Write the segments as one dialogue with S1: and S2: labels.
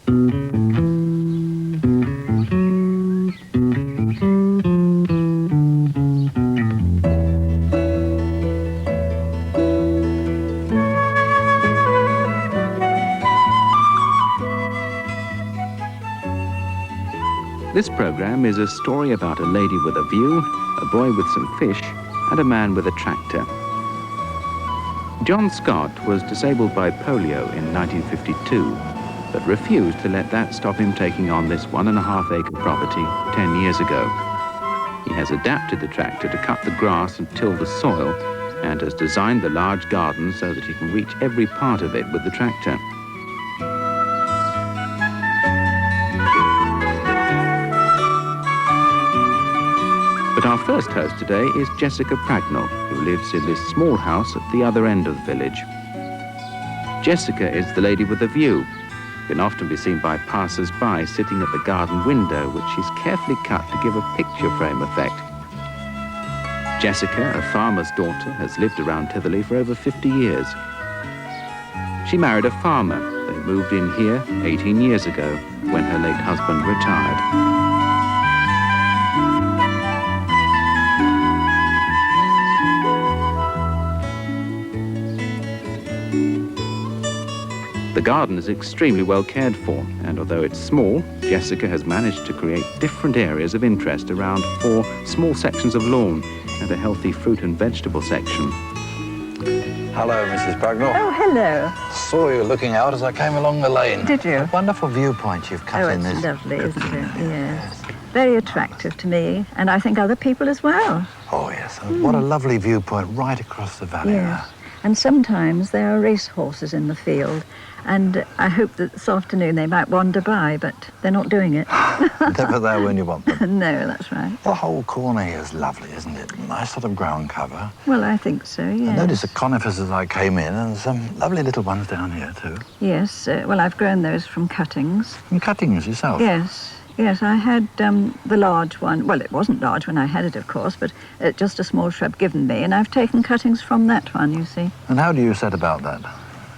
S1: This programme is a story about a lady with a view, a boy with some fish, and a man with a tractor. John Scott was disabled by polio in 1952, but refused to let that stop him taking on this 1.5-acre property 10 years ago. He has adapted the tractor to cut the grass and till the soil, and has designed the large garden so that he can reach every part of it with the tractor. But our first host today is Jessica Pragnell, who lives in this small house at the other end of the village. Jessica is the lady with the view, can often be seen by passers-by sitting at the garden window, which she's carefully cut to give a picture frame effect. Jessica, a farmer's daughter, has lived around Tytherley for over 50 years. She married a farmer. They moved in here 18 years ago when her late husband retired. The garden is extremely well cared for, and although it's small, Jessica has managed to create different areas of interest around 4 small sections of lawn and a healthy fruit and vegetable section.
S2: Hello, Mrs. Pragnell.
S3: Oh, hello.
S2: Saw you looking out as I came along the lane.
S3: Did you?
S2: A wonderful viewpoint you've cut in this.
S3: Oh, it's lovely, isn't it? Yes. Very attractive to me, and I think other people as well.
S2: Oh, yes. What a lovely viewpoint right across the valley
S3: Yes. And sometimes there are race horses in the field, and I hope that this afternoon they might wander by, but they're not doing it.
S2: Never there when you want them.
S3: No, that's right.
S2: The whole corner here is lovely, isn't it? Nice sort of ground cover.
S3: Well, I think so, yes.
S2: I noticed the conifers as I came in, and some lovely little ones down here too.
S3: Yes, well, I've grown those from cuttings.
S2: From cuttings yourself?
S3: Yes. Yes, I had the large one. Well, it wasn't large when I had it, of course, but just a small shrub given me, and I've taken cuttings from that one, you see.
S2: And how do you set about that?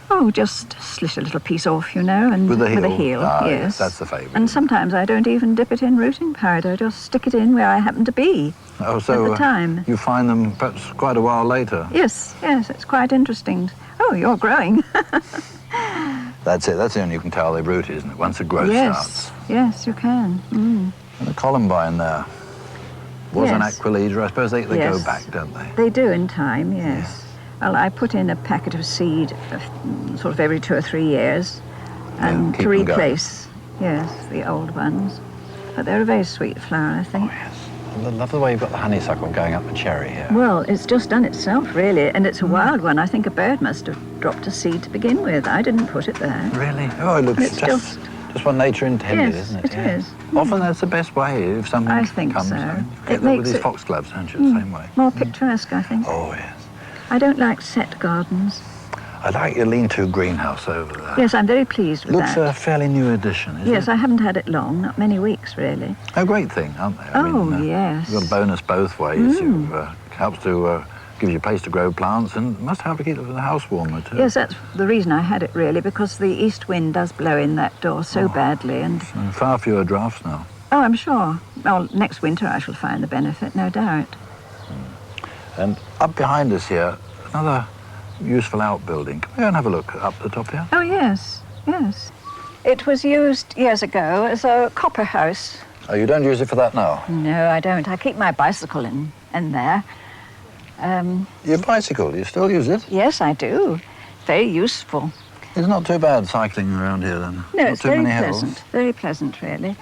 S3: Oh, just slit a little piece off, you know, and
S2: with a heel?
S3: With a heel,
S2: ah,
S3: yes.
S2: That's the favourite.
S3: And sometimes I don't even dip it in rooting powder. I just stick it in where I happen to be
S2: oh, so,
S3: at the time.
S2: You find them perhaps quite a while later?
S3: Yes, yes, it's quite interesting. Oh, you're growing.
S2: That's it. That's the only you can tell they rooted, isn't it? Once the growth starts.
S3: Yes, you can. Mm.
S2: And the columbine there was an
S3: Yes.
S2: aquilegia. I suppose they
S3: Yes.
S2: go back, don't they?
S3: They do in time, yes. Well, I put in a packet of seed sort of every 2 or 3 years, and
S2: keep
S3: to
S2: them going.
S3: replace, yes, the old ones. But they're a very sweet flower, I think.
S2: Oh, yes. I love the way you've got the honeysuckle going up the cherry here.
S3: Well, it's just done itself, really, and it's a wild one. I think a bird must have dropped a seed to begin with. I didn't put it there.
S2: Really? Oh, it looks
S3: It's
S2: just what nature intended,
S3: Yes,
S2: isn't it?
S3: it is.
S2: Often that's the best way if something
S3: I think
S2: comes.
S3: so.
S2: You
S3: It
S2: get that with
S3: makes
S2: these
S3: it-
S2: foxgloves, don't you? The same way.
S3: More picturesque, I think.
S2: Oh, yes.
S3: I don't like set gardens.
S2: I like your lean-to greenhouse over there.
S3: Yes, I'm very pleased with
S2: Looks
S3: that.
S2: a fairly new addition, isn't it?
S3: Yes, I haven't had it long, not many weeks, really.
S2: A great thing, aren't they?
S3: Yes.
S2: You've got a bonus both ways. It helps to give you a place to grow plants, and must help to keep the house warmer too.
S3: Yes, that's the reason I had it, really, because the east wind does blow in that door so badly, and...
S2: And far fewer drafts now.
S3: Oh, I'm sure. Well, next winter I shall find the benefit, no doubt.
S2: And up behind us here, another useful outbuilding. Can we go and have a look up the top here?
S3: Oh, yes, yes. It was used years ago as a copper house.
S2: Oh, you don't use it for that now?
S3: No, I don't. I keep my bicycle in there.
S2: Your bicycle, do you still use it?
S3: Yes, I do. Very useful.
S2: It's not too bad cycling around here then.
S3: No,
S2: not
S3: it's
S2: too
S3: very
S2: many
S3: pleasant.
S2: hills.
S3: Very pleasant, really.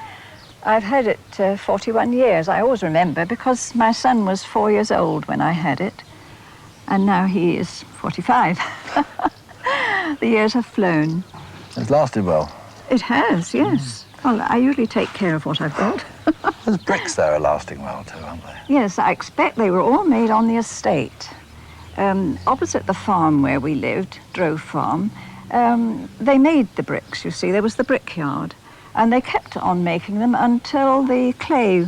S3: I've had it 41 years. I always remember because my son was 4 years old when I had it, and now he is 45. The years have flown.
S2: It's lasted well.
S3: It has, yes. Well, I usually take care of what I've got.
S2: Those bricks there are lasting well too, aren't they?
S3: Yes, I expect they were all made on the estate. Opposite the farm where we lived, Drove Farm, they made the bricks, you see. There was the brickyard. And they kept on making them until the clay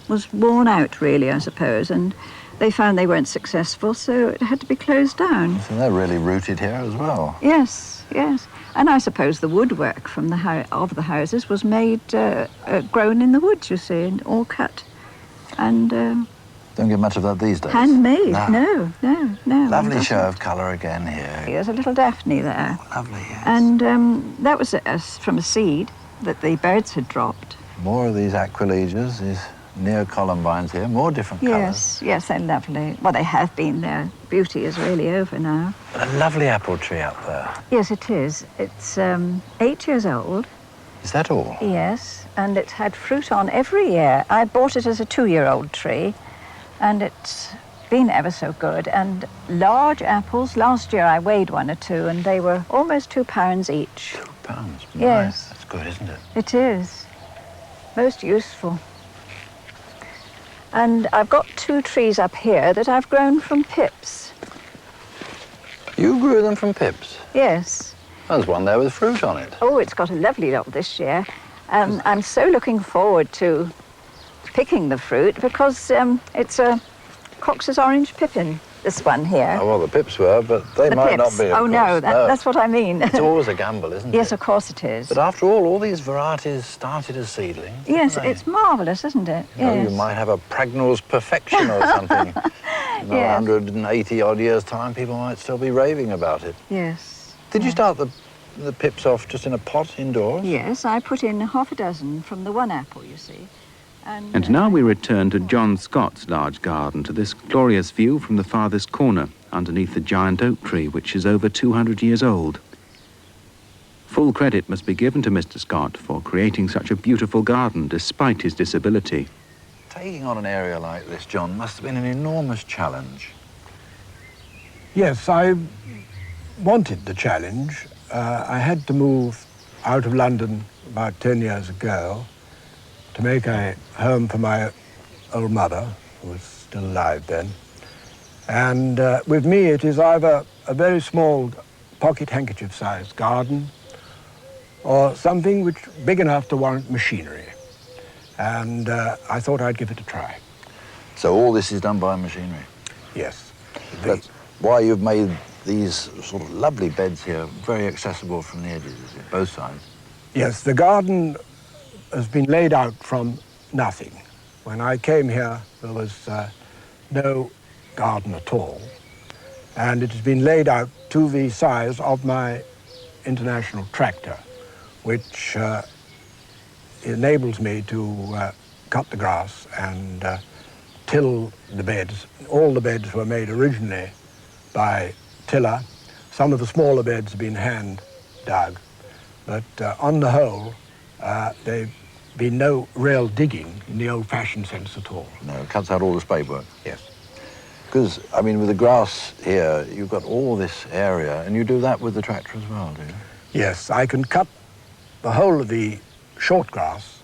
S3: was worn out, really, I suppose. And they found they weren't successful, so it had to be closed down.
S2: So they're really rooted here as well.
S3: Yes, yes. And I suppose the woodwork from of the houses was made, grown in the woods, you see, and all cut. And
S2: Don't get much of that these days.
S3: handmade.
S2: No.
S3: No.
S2: Lovely show of colour again here.
S3: There's a little daphne there.
S2: Lovely, yes.
S3: And that was from a seed that the birds had dropped.
S2: More of these aquilegias, these neocolumbines here, more different colours.
S3: Yes, they're lovely. Well, they have been. Their beauty is really over now.
S2: And a lovely apple tree up there.
S3: Yes, it is. It's 8 years old.
S2: Is that all?
S3: Yes, and it's had fruit on every year. I bought it as a 2-year-old tree, and it's been ever so good. And large apples. Last year I weighed 1 or 2, and they were almost £2 each.
S2: £2?
S3: Yes.
S2: That's good, isn't it?
S3: It is. Most useful. And I've got 2 trees up here that I've grown from pips.
S2: You grew them from pips?
S3: Yes.
S2: There's one there with fruit on it.
S3: Oh, it's got a lovely lot this year. I'm so looking forward to picking the fruit because it's a Cox's orange pippin, this one here.
S2: Oh, well, the pips were, but they
S3: The
S2: might
S3: pips.
S2: not be, of
S3: Oh,
S2: course.
S3: no, that's what I mean.
S2: It's always a gamble, isn't it?
S3: Yes, of course it is.
S2: But after all these varieties started as seedlings.
S3: Yes,
S2: didn't they?
S3: it's marvellous, isn't it?
S2: You know,
S3: Yes.
S2: you might have a Pragnell's perfection or something. In
S3: Yes.
S2: 180 odd years' time, people might still be raving about it.
S3: Yes.
S2: Did you start the pips off just in a pot indoors?
S3: Yes, I put in half a dozen from the one apple, you see.
S1: And now we return to John Scott's large garden, to this glorious view from the farthest corner, underneath the giant oak tree, which is over 200 years old. Full credit must be given to Mr. Scott for creating such a beautiful garden, despite his disability.
S2: Taking on an area like this, John, must have been an enormous challenge.
S4: Yes, I wanted the challenge. I had to move out of London about 10 years ago to make a home for my old mother, who was still alive then. And with me, it is either a very small pocket handkerchief-sized garden or something which big enough to warrant machinery. And I thought I'd give it a try.
S2: So all this is done by machinery?
S4: Yes.
S2: That's why you've made these sort of lovely beds here, very accessible from the edges, is it? Both sides?
S4: Yes, the garden has been laid out from nothing. When I came here, there was no garden at all. And it has been laid out to the size of my international tractor, which enables me to cut the grass and till the beds. All the beds were made originally by tiller. Some of the smaller beds have been hand dug, but on the whole, they've been no real digging in the old-fashioned sense at all.
S2: No, it cuts out all the spade work.
S4: Yes.
S2: Because, I mean, with the grass here, you've got all this area, and you do that with the tractor as well, do you?
S4: Yes, I can cut the whole of the short grass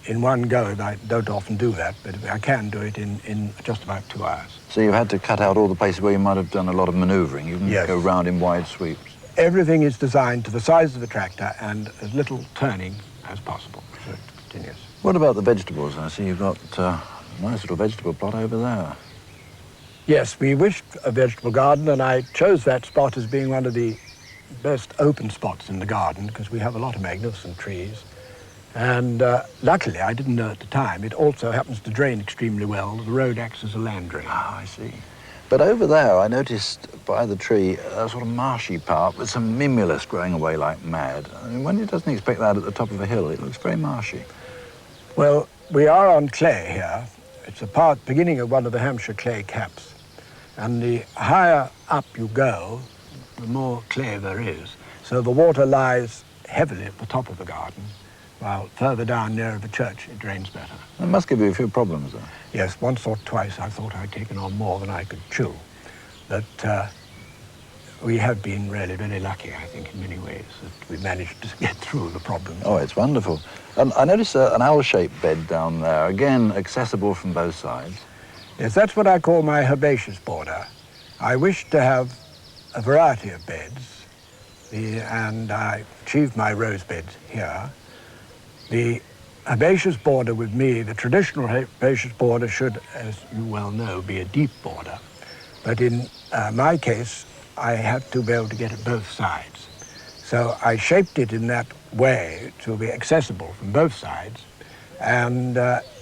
S4: in one go. I don't often do that, but I can do it in just about 2 hours.
S2: So you had to cut out all the places where you might have done a lot of manoeuvring. You didn't
S4: Yes.
S2: go round in wide sweeps.
S4: Everything is designed to the size of the tractor and as little turning as possible, so it's continuous.
S2: What about the vegetables? I see you've got a nice little vegetable plot over there.
S4: Yes, we wished a vegetable garden, and I chose that spot as being one of the best open spots in the garden because we have a lot of magnificent trees. And luckily, I didn't know at the time, it also happens to drain extremely well. The road acts as a land drain.
S2: Ah, I see. But over there, I noticed by the tree a sort of marshy part with some mimulus growing away like mad. I mean, one doesn't expect that at the top of a hill. It looks very marshy.
S4: Well, we are on clay here. It's a part beginning of one of the Hampshire clay caps. And the higher up you go, the more clay there is. So the water lies heavily at the top of the garden, while further down nearer the church, it drains better.
S2: That must give you a few problems, though.
S4: Yes, once or twice I thought I'd taken on more than I could chew. But we have been really very lucky, I think, in many ways, that we managed to get through the problems.
S2: Oh, it's wonderful. And I noticed an owl-shaped bed down there, again, accessible from both sides.
S4: Yes, that's what I call my herbaceous border. I wish to have a variety of beds, and I achieved my rose beds here. The herbaceous border with me, the traditional herbaceous border should, as you well know, be a deep border. But in my case, I have to be able to get at both sides. So I shaped it in that way to be accessible from both sides. And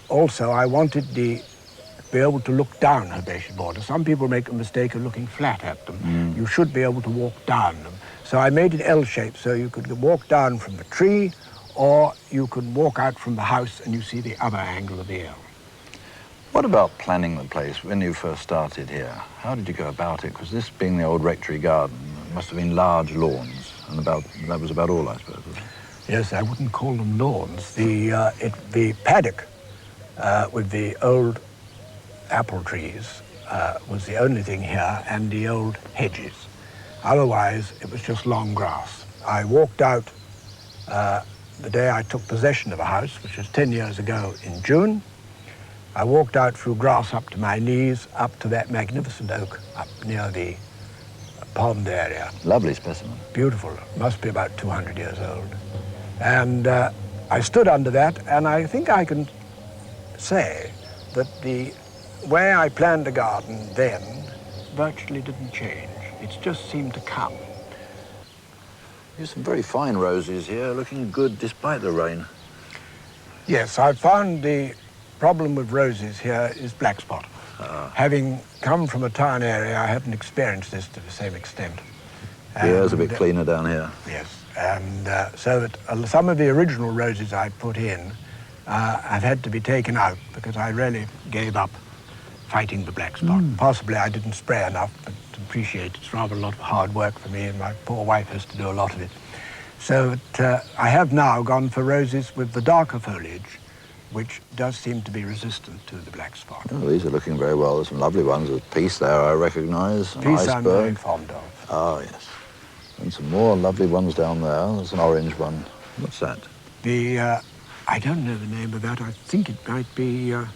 S4: also I wanted to be able to look down herbaceous borders. Some people make a mistake of looking flat at them. You should be able to walk down them. So I made it L-shaped, so you could walk down from the tree, or you could walk out from the house and you see the other angle of the L.
S2: What about planning the place when you first started here? How did you go about it? Because this being the old rectory garden, it must have been large lawns, and that was about all, I suppose, wasn't it?
S4: Yes, I wouldn't call them lawns. The paddock with the old apple trees was the only thing here, and the old hedges. Otherwise, it was just long grass. I walked out the day I took possession of a house, which was 10 years ago in June. I walked out through grass up to my knees, up to that magnificent oak up near the pond area.
S2: Lovely specimen.
S4: Beautiful. Must be about 200 years old. And I stood under that, and I think I can say that the way I planned the garden then virtually didn't change. It just seemed to come.
S2: There's some very fine roses here, looking good despite the rain.
S4: Yes, I found the problem with roses here is black spot. Having come from a town area, I hadn't experienced this to the same extent.
S2: The air's a bit cleaner down here.
S4: Yes, and so that some of the original roses I put in have had to be taken out because I really gave up fighting the black spot. Possibly I didn't spray enough, but to appreciate it's rather a lot of hard work for me, and my poor wife has to do a lot of it. So I have now gone for roses with the darker foliage, which does seem to be resistant to the black spot.
S2: Oh, these are looking very well. There's some lovely ones. There's peace there, I recognise.
S4: Peace I'm very fond of.
S2: Oh, yes. And some more lovely ones down there. There's an orange one. What's that?
S4: I don't know the name of that. I think it might be, no,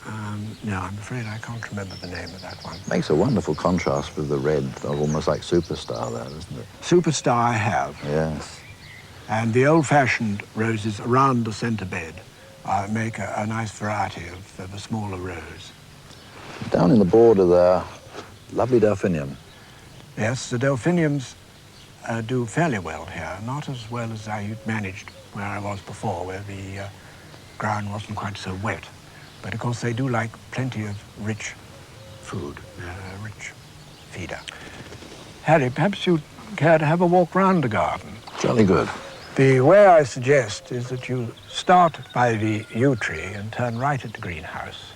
S4: I'm afraid I can't remember the name of that one.
S2: Makes a wonderful contrast with the red, almost like Superstar there, doesn't it?
S4: Superstar I have.
S2: Yes.
S4: And the old-fashioned roses around the centre bed make a nice variety of a smaller rose.
S2: Down in the border there, lovely delphinium.
S4: Yes, the delphiniums do fairly well here, not as well as I had managed where I was before, where the ground wasn't quite so wet. But of course they do like plenty of rich food, they're a rich feeder. Harry, perhaps you'd care to have a walk round the garden?
S2: Jolly good.
S4: The way I suggest is that you start by the yew tree and turn right at the greenhouse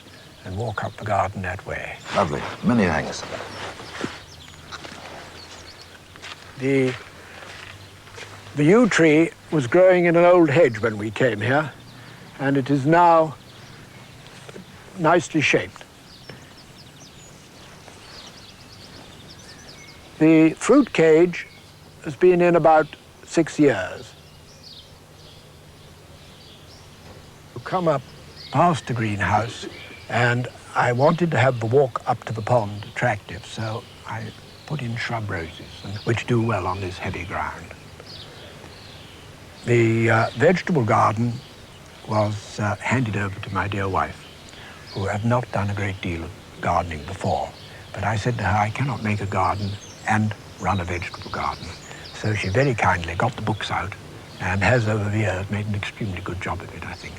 S4: and walk up the garden that way.
S2: Lovely. Many thanks.
S4: The yew tree was growing in an old hedge when we came here, and it is now nicely shaped. The fruit cage has been in about 6 years. You come up past the greenhouse, and I wanted to have the walk up to the pond attractive, so I put in shrub roses, which do well on this heavy ground. The vegetable garden was handed over to my dear wife, who had not done a great deal of gardening before. But I said to her, I cannot make a garden and run a vegetable garden. So she very kindly got the books out and has over the years made an extremely good job of it, I think.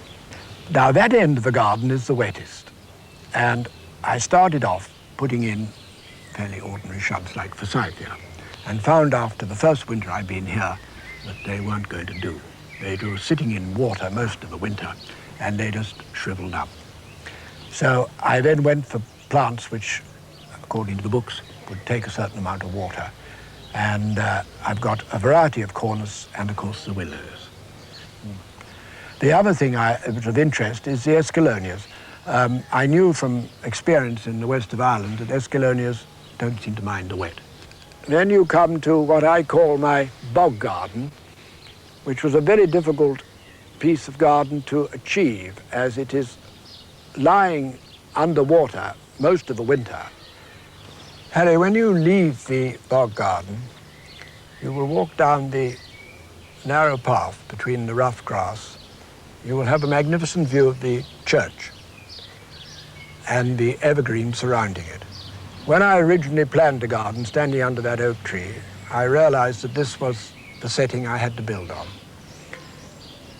S4: Now that end of the garden is the wettest. And I started off putting in fairly ordinary shrubs like forsythia, and found after the first winter I'd been here that they weren't going to do. They were sitting in water most of the winter, and they just shriveled up. So I then went for plants which, according to the books, would take a certain amount of water. And I've got a variety of cornus and, of course, the willows. The other thing which of interest is the escalonias. I knew from experience in the west of Ireland that escalonias don't seem to mind the wet. Then you come to what I call my bog garden, which was a very difficult piece of garden to achieve, as it is lying underwater most of the winter. Harry, when you leave the bog garden, you will walk down the narrow path between the rough grass. You will have a magnificent view of the church and the evergreen surrounding it. When I originally planned the garden, standing under that oak tree, I realized that this was the setting I had to build on.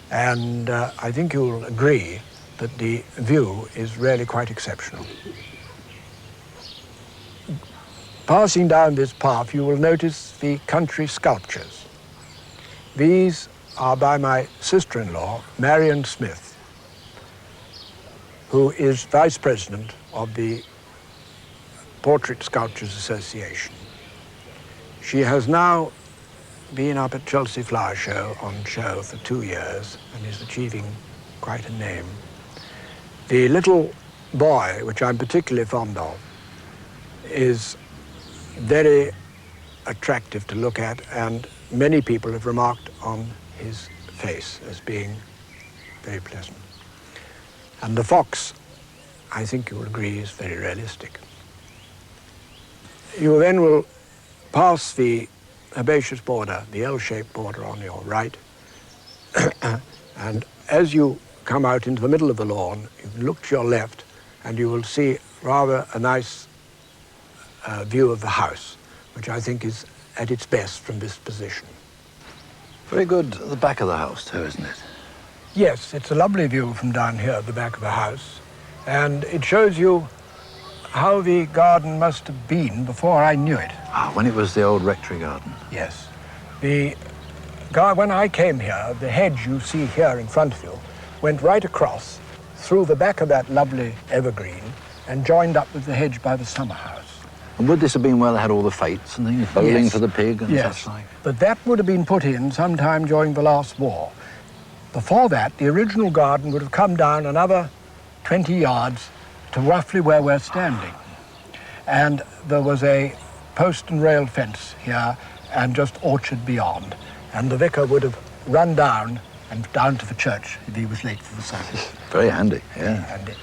S4: And I think you'll agree that the view is really quite exceptional. Passing down this path, you will notice the country sculptures. These are by my sister-in-law, Marion Smith, who is vice president of the Portrait Sculptures Association. She has now been up at Chelsea Flower Show on show for 2 years and is achieving quite a name. The little boy, which I'm particularly fond of, is very attractive to look at, and many people have remarked on his face as being very pleasant. And the fox, I think you will agree, is very realistic. You then will pass the herbaceous border, the L-shaped border on your right, and as you come out into the middle of the lawn, you can look to your left and you will see rather a nice view of the house, which I think is at its best from this position.
S2: Very good at the back of the house too, isn't it?
S4: Yes, it's a lovely view from down here at the back of the house, and it shows you how the garden must have been before I knew it.
S2: Ah, when it was the old rectory garden.
S4: Yes. When I came here, the hedge you see here in front of you went right across through the back of that lovely evergreen and joined up with the hedge by the summer house.
S2: And would this have been where they had all the fetes and things, bowling
S4: Yes.
S2: for the pig and
S4: Yes.
S2: such like?
S4: But that would have been put in sometime during the last war. Before that, the original garden would have come down another 20 yards to roughly where we're standing. And there was a post and rail fence here and just orchard beyond. And the vicar would have run down and down to the church if he was late for the service.
S2: Very handy, yeah.
S4: And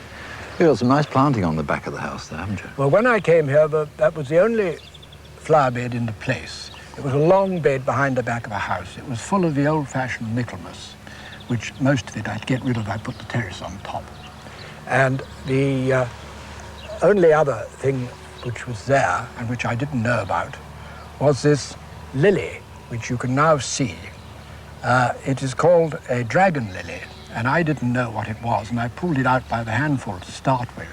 S2: You've got some nice planting on the back of the house there, haven't you?
S4: well, when I came here, that was the only flower bed in the place. It was a long bed behind the back of a house. It was full of the old-fashioned Michaelmas, which most of it I'd get rid of. I put the terrace on top. And the only other thing which was there and which I didn't know about was this lily, which you can now see. It is called a dragon lily, and I didn't know what it was, and I pulled it out by the handful to start with.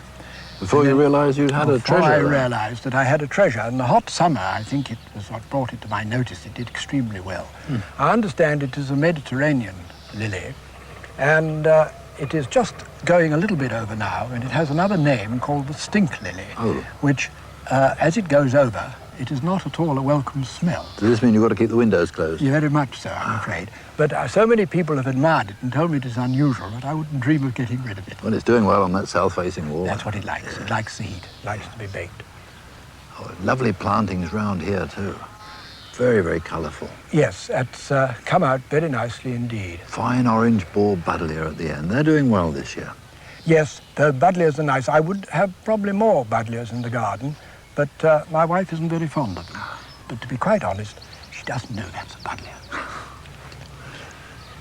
S2: Before you realised you'd had a treasure.
S4: Before I
S2: there.
S4: realised that I had a treasure. In the hot summer, I think it was what brought it to my notice. It did extremely well. I understand it is a Mediterranean lily, and it is just going a little bit over now, and it has another name called the stink lily, which, as it goes over, it is not at all a welcome smell.
S2: Does this mean you've got to keep the windows closed?
S4: Yeah, very much so, I'm afraid. But so many people have admired it and told me it is unusual that I wouldn't dream of getting rid of it.
S2: Well, it's doing well on that south-facing wall.
S4: That's what it likes. It likes the heat. It likes to be baked.
S2: Oh, lovely plantings round here too. Very, very colourful.
S4: Yes, it's come out very nicely indeed.
S2: Fine orange ball buddleia at the end. They're doing well this year.
S4: Yes, the buddleias are nice. I would have probably more buddleias in the garden, but my wife isn't very fond of them. But to be quite honest, she doesn't know that's a buddleia.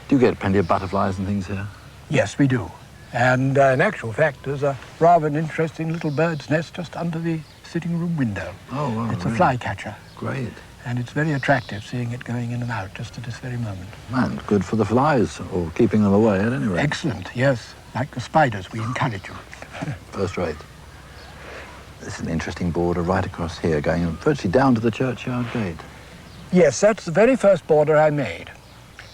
S2: Do you get plenty of butterflies and things here?
S4: Yes, we do. And in actual fact, there's a rather an interesting little bird's nest just under the sitting room window.
S2: Oh, wow.
S4: It's
S2: really?
S4: a flycatcher.
S2: Great.
S4: And it's very attractive seeing it going in and out just at this very moment.
S2: And good for the flies, or keeping them away at any rate.
S4: Excellent, yes. Like the spiders, we encourage you.
S2: First rate. This is an interesting border right across here, going virtually down to the churchyard gate.
S4: Yes, that's the very first border I made.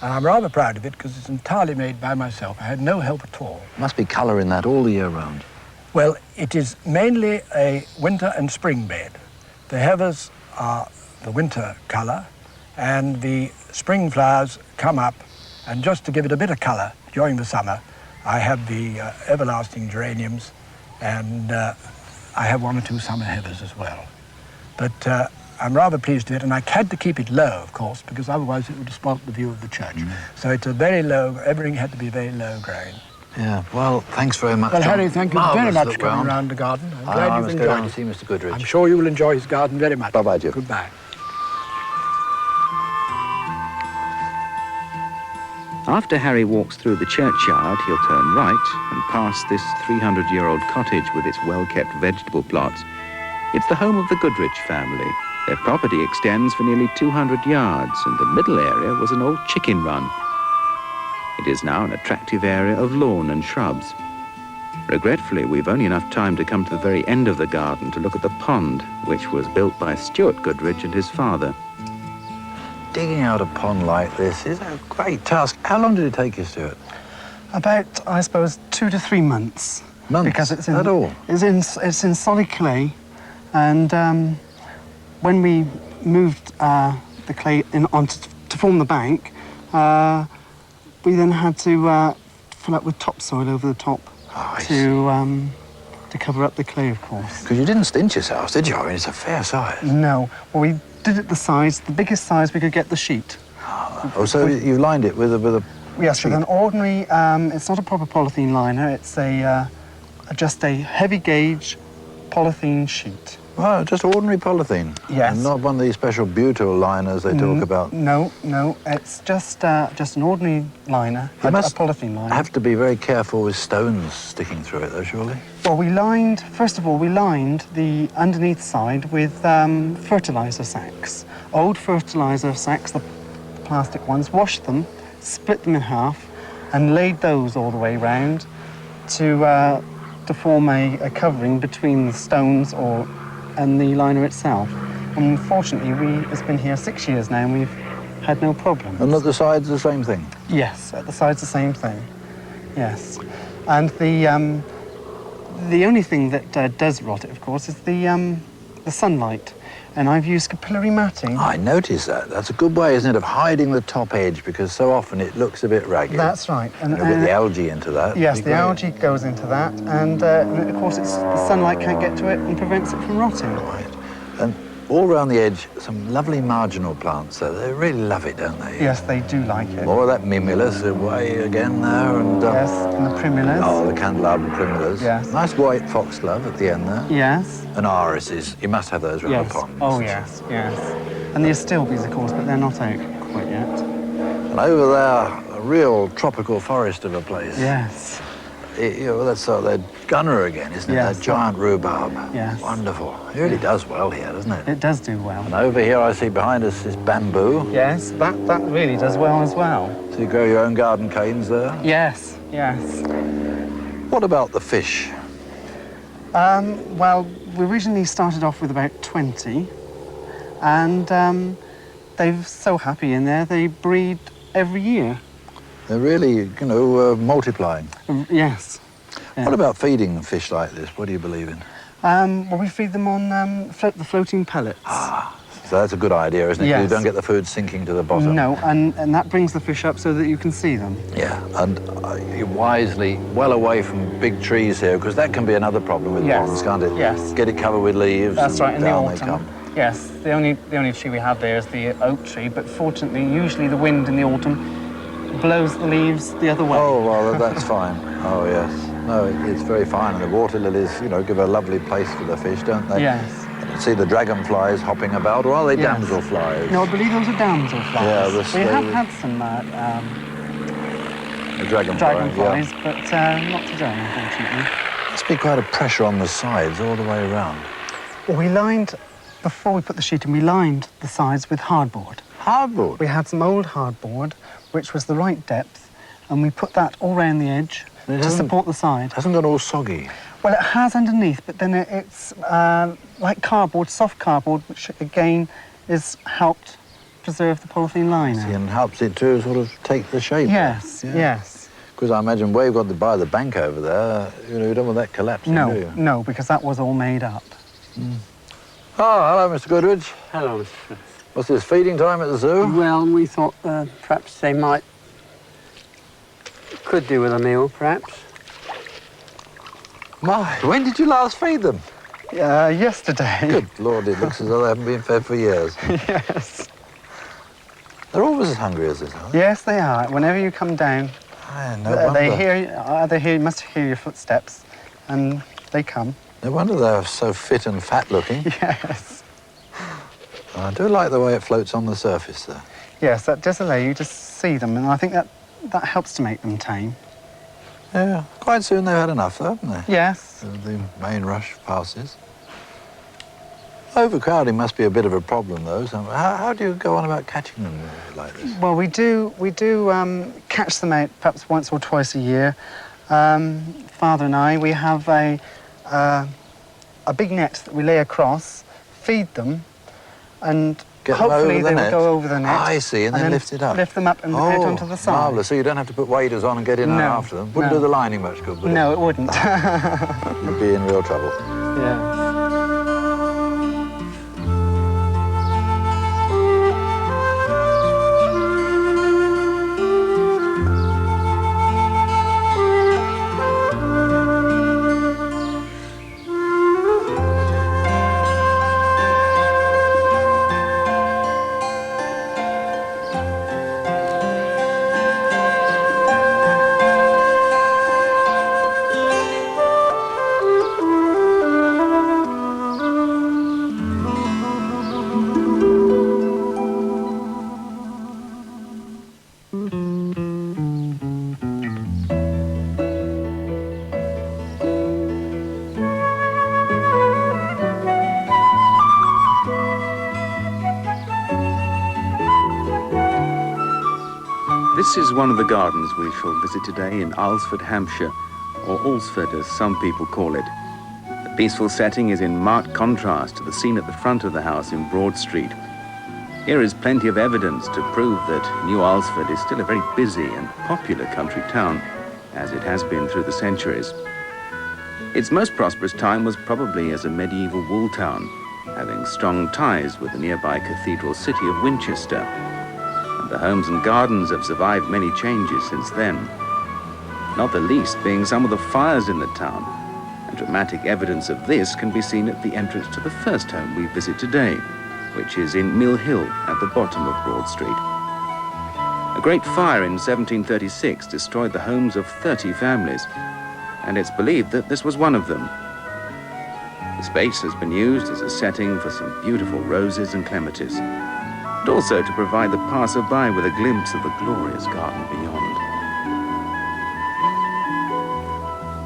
S4: And I'm rather proud of it because it's entirely made by myself. I had no help at all.
S2: Must be colour in that all the year round.
S4: Well, it is mainly a winter and spring bed. The heathers are the winter colour, and the spring flowers come up, and just to give it a bit of colour during the summer, I have the everlasting geraniums, and I have 1 or 2 summer heathers as well. But I'm rather pleased with it, and I had to keep it low, of course, because otherwise it would have spoilt the view of the church. So it's a very low, everything had to be very low growing.
S2: Yeah, well, thanks very much,
S4: Well,
S2: John.
S4: Harry, thank you very
S2: Marvellous
S4: much
S2: look
S4: for coming
S2: round.
S4: around the garden. I'm
S2: I
S4: glad
S2: must
S4: you've
S2: go down
S4: enjoyed
S2: and
S4: it.
S2: see Mr. Goodrich.
S4: I'm sure you will enjoy his garden very much.
S2: Bye-bye, Jim.
S4: Goodbye.
S1: After Harry walks through the churchyard, he'll turn right and pass this 300-year-old cottage with its well-kept vegetable plots. It's the home of the Goodrich family, Their property extends for nearly 200 yards, and the middle area was an old chicken run. It is now an attractive area of lawn and shrubs. Regretfully, we've only enough time to come to the very end of the garden to look at the pond, which was built by Stuart Goodrich and his father.
S2: Digging out a pond like this is a great task. How long did it take you, Stuart?
S5: About, I suppose, 2 to 3 months.
S2: Months?
S5: Because it's in,
S2: at all?
S5: It's in solid clay, and when we moved the clay to form the bank, we then had to fill up with topsoil over the top to cover up the clay, of course.
S2: Because you didn't stint yourselves, did you? I mean, it's a fair size.
S5: No. Well, we did it the biggest size we could get the sheet.
S2: Oh, so you lined it with a
S5: Yes,
S2: sheet.
S5: with an ordinary, it's not a proper polythene liner, it's just a heavy gauge polythene sheet.
S2: Well, just ordinary polythene.
S5: Yes.
S2: And not one of these special butyl liners they talk about.
S5: No, it's just an ordinary liner, a polythene liner.
S2: Have to be very careful with stones sticking through it, though, surely?
S5: Well, first of all, we lined the underneath side with fertiliser sacks. Old fertiliser sacks, the plastic ones, washed them, split them in half, and laid those all the way round to form a covering between the stones and the liner itself. And unfortunately, it's been here 6 years now, and we've had no problems.
S2: And at the sides, the same thing?
S5: Yes, at the sides, the same thing. Yes. And the only thing that does rot it, of course, is the sunlight. And I've used capillary matting.
S2: I noticed that. That's a good way, isn't it, of hiding the top edge, because so often it looks a bit ragged.
S5: That's right.
S2: And you'll get the algae into that.
S5: Yes, the algae goes into that, and of course the sunlight can't get to it and prevents it from rotting.
S2: Right. And all around the edge, some lovely marginal plants there. They really love it, don't they?
S5: Yes, they do like it.
S2: More of that mimulus away again there, and
S5: yes, and the primulas.
S2: oh, the candelabra primulas.
S5: Yes.
S2: Nice white foxglove at the end there.
S5: Yes.
S2: And irises. You must have those around
S5: Yes.
S2: the ponds.
S5: Oh, yes, yes. And the astilbes, of course, but they're not out quite yet.
S2: And over there, a real tropical forest of a place.
S5: Yes.
S2: That's that gunner again, isn't it?
S5: Yes.
S2: That giant rhubarb.
S5: Yes.
S2: Wonderful. It really does well here, doesn't it?
S5: It does do well.
S2: And over here I see behind us is bamboo.
S5: Yes, that really does well as well.
S2: So you grow your own garden canes there?
S5: Yes, yes.
S2: What about the fish?
S5: Well, we originally started off with about 20, and they're so happy in there, they breed every year.
S2: They're really, multiplying.
S5: Yes. Yeah.
S2: What about feeding fish like this? What do you believe in?
S5: Well, we feed them on the floating pellets.
S2: So that's a good idea, isn't it?
S5: Yes.
S2: You don't get the food sinking to the bottom.
S5: No, and that brings the fish up so that you can see them.
S2: Yeah, and you're wisely well away from big trees here, because that can be another problem with
S5: Yes.
S2: ponds, can't it?
S5: Yes.
S2: Get it covered with leaves.
S5: That's right, in the
S2: down they
S5: autumn.
S2: come.
S5: Yes, the only tree we have there is the oak tree, but fortunately, usually the wind in the autumn blows the leaves the other way.
S2: Oh, well, that's fine. Oh, yes. No, it's very fine. And the water lilies, give a lovely place for the fish, don't they?
S5: Yes.
S2: See the dragonflies hopping about, or are they
S5: Yes.
S2: damselflies?
S5: No, I believe those are damselflies.
S2: Yeah,
S5: we have had some
S2: The dragonflies,
S5: dragonflies,
S2: yeah.
S5: but not today, unfortunately.
S2: Must be quite a pressure on the sides all the way around.
S5: Well, before we put the sheet in, we lined the sides with hardboard.
S2: Hardboard?
S5: We had some old hardboard, which was the right depth, and we put that all round the edge to support the side.
S2: It hasn't got all soggy.
S5: Well, it has underneath, but then it's like cardboard, soft cardboard, which again has helped preserve the polythene liner.
S2: See, and helps it to sort of take the shape.
S5: Yes,
S2: Yeah.
S5: yes.
S2: Because I imagine where you've got to buy the bank over there, you don't want that collapsing, do you?
S5: No, because that was all made up.
S2: Oh, hello, Mr. Goodrich.
S6: Hello.
S2: What's this, feeding time at the zoo?
S6: Well, we thought perhaps they could do with a meal, perhaps.
S2: My, when did you last feed them?
S5: Yesterday.
S2: Good Lord, it looks as though they haven't been fed for years.
S5: Yes.
S2: They're always as hungry as this, aren't they?
S5: Yes, they are. Whenever you come down,
S2: No wonder.
S5: they must hear your footsteps, and they come.
S2: No wonder they're so fit and fat looking.
S5: Yes.
S2: I do like the way it floats on the surface there.
S5: Yes, that does allow you to see them, and I think that helps to make them tame.
S2: Yeah, quite soon they've had enough, though, haven't they?
S5: Yes.
S2: The main rush passes. Overcrowding must be a bit of a problem, though. So how do you go on about catching them like this?
S5: Well, we do catch them out perhaps once or twice a year. Father and I, we have a big net that we lay across, feed them, and
S2: Get them
S5: hopefully
S2: over the
S5: they
S2: net?
S5: will go over the net.
S2: I see, and then lift it up.
S5: Lift them up and out onto the side.
S2: Marvellous. So you don't have to put waders on and get in and out after them. Wouldn't do the lining much good, would it?
S5: No, it wouldn't.
S2: You'd be in real trouble.
S5: Yeah.
S1: This is one of the gardens we shall visit today in Alresford, Hampshire, or Alresford as some people call it. The peaceful setting is in marked contrast to the scene at the front of the house in Broad Street. Here is plenty of evidence to prove that New Alresford is still a very busy and popular country town, as it has been through the centuries. Its most prosperous time was probably as a medieval wool town, having strong ties with the nearby cathedral city of Winchester. The homes and gardens have survived many changes since then, not the least being some of the fires in the town, and dramatic evidence of this can be seen at the entrance to the first home we visit today, which is in Mill Hill at the bottom of Broad Street. A great fire in 1736 destroyed the homes of 30 families, and it's believed that this was one of them. The space has been used as a setting for some beautiful roses and clematis, and also to provide the passer-by with a glimpse of the glorious garden beyond.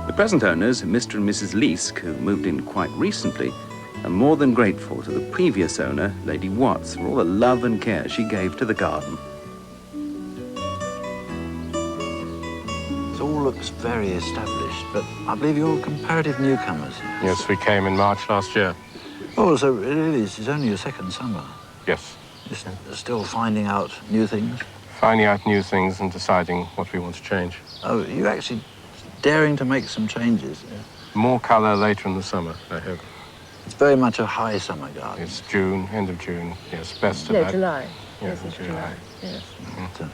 S1: The present owners, Mr. and Mrs. Leask, who moved in quite recently, are more than grateful to the previous owner, Lady Watts, for all the love and care she gave to the garden.
S2: It all looks very established, but I believe you're comparative newcomers.
S7: Yes, we came in March last year.
S2: Oh, so it really is. It's only your second summer.
S7: Yes.
S2: You're still finding out new things?
S7: Finding out new things and deciding what we want to change.
S2: Oh, you're actually daring to make some changes.
S7: More colour later in the summer, I hope.
S2: It's very much a high summer garden.
S7: It's June, end of June. Yes, best
S8: No,
S7: about...
S8: July.
S7: Yes,
S8: it's
S7: July.
S8: Yes.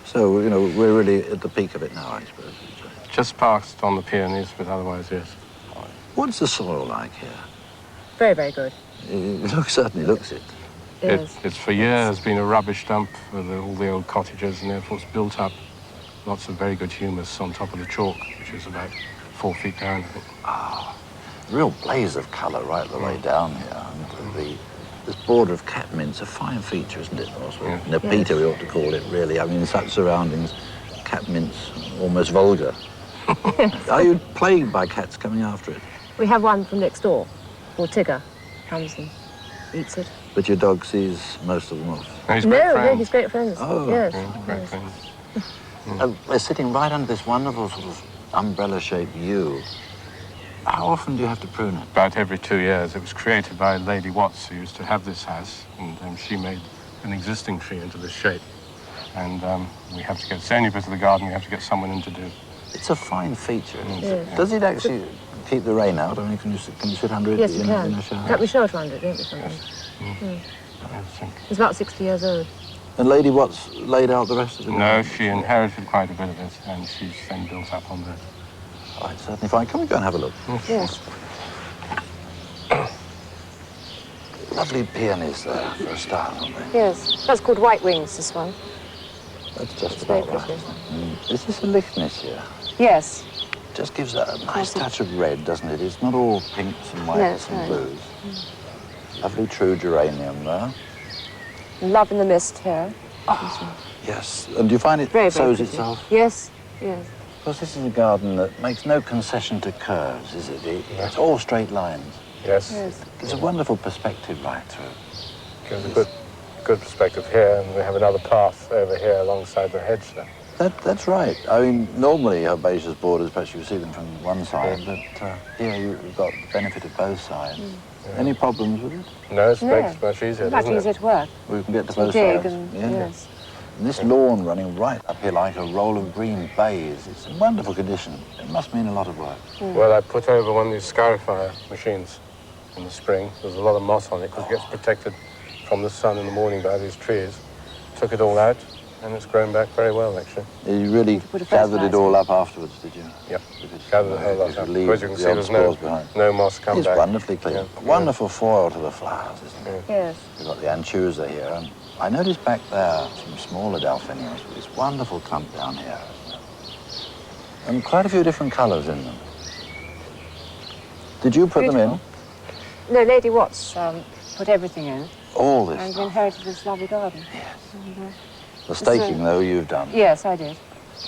S2: So, you know, we're really at the peak of it now, I suppose.
S7: Just past on the peonies, but otherwise, yes.
S2: What's the soil like here?
S8: Very, very good.
S2: It certainly looks it.
S8: Yes.
S7: It's for years been a rubbish dump with all the old cottages, and therefore it's built up lots of very good humus on top of the chalk, which is about 4 feet down, I think.
S2: Ah, real blaze of colour right the way down here. And this border of catmint's a fine feature, isn't it? Also,
S7: Yeah.
S2: Nepeta, we ought to call it, really. I mean, in such surroundings, catmint's almost vulgar. Are you plagued by cats coming after it?
S8: We have one from next door, or Tigger, comes and eats it.
S2: But your dog sees most of them off.
S7: No, he's great
S8: No,
S7: friends.
S8: he's great friends.
S2: Oh.
S8: Yes.
S7: Yeah, great
S8: yes.
S7: friends.
S2: We're sitting right under this wonderful sort of umbrella-shaped yew. How often do you have to prune it?
S7: About every 2 years. It was created by Lady Watts, who used to have this house, and she made an existing tree into this shape. And we have to get, it's the only bit of the garden we have to get someone in to do.
S2: It's a fine feature, isn't it?
S8: Yes.
S2: Does it actually keep the rain out? I mean, can you sit under it
S8: Yes, you
S2: in
S8: can.
S2: a shower?
S8: Don't we shelter under it, don't we, sometimes?
S7: I think.
S8: It's about 60 years old.
S2: And Lady Watts laid out the rest of it?
S7: No, she inherited quite a bit of it, and she's then built up on that.
S2: Oh, it's certainly fine. Can we go and have a look?
S8: Yes.
S2: Lovely peonies there for a start, aren't they?
S8: Yes. That's called white wings, this one.
S2: That's just
S8: It's very
S2: about right.
S8: pretty.
S2: Is this a lichnis here?
S8: Yes.
S2: Just gives that a nice touch of red, doesn't it? It's not all pinks and whites
S8: No,
S2: and
S8: no.
S2: blues. Lovely true geranium there.
S8: Love in the mist here.
S2: Yes. And do you find it
S8: Very, very
S2: sows
S8: pretty.
S2: itself?
S8: Yes, yes.
S2: Because this is a garden that makes no concession to curves, is it? It's all straight lines.
S7: Yes.
S8: Yes.
S2: There's a wonderful perspective right through.
S7: Gives a good perspective here, and we have another path over here alongside the hedge there.
S2: That's right. I mean, normally herbaceous borders, perhaps you see them from one side, but here you've got the benefit of both sides.
S7: Yeah.
S2: Any problems with it?
S7: No, it
S8: No.
S7: makes it much easier,
S8: Much
S7: doesn't
S8: easier
S7: it?
S8: to work.
S2: We can get to
S8: To
S2: both
S8: dig
S2: sides.
S8: and,
S2: Yeah.
S8: yes.
S2: And this lawn running right up here like a roll of green baize, it's in wonderful condition. It must mean a lot of work.
S7: Well, I put over one of these scarifier machines in the spring. There's a lot of moss on it because it gets protected from the sun in the morning by these trees. Took it all out, and it's grown back very well, actually.
S2: You really
S8: Put a
S2: gathered it all
S8: fertilizer.
S2: up afterwards, did you?
S7: Yep.
S2: Because,
S7: Gathered the whole lot
S2: you
S7: up.
S2: could leave
S7: As you can see,
S2: the odd
S7: there's
S2: spores behind.
S7: no moss come
S2: It's
S7: back.
S2: wonderfully clean.
S7: Yeah.
S2: Wonderful foil to the flowers, isn't it?
S8: Yes.
S2: We've got the anchusa here, and I noticed back there some smaller delphiniums with this wonderful clump down here, isn't it? And quite a few different colours in them. Did you put them in?
S8: No, Lady Watts put everything in,
S2: All this
S8: and we
S2: stuff.
S8: inherited this lovely garden.
S2: Yes.
S8: And,
S2: The staking, though, you've done.
S8: yes, I did.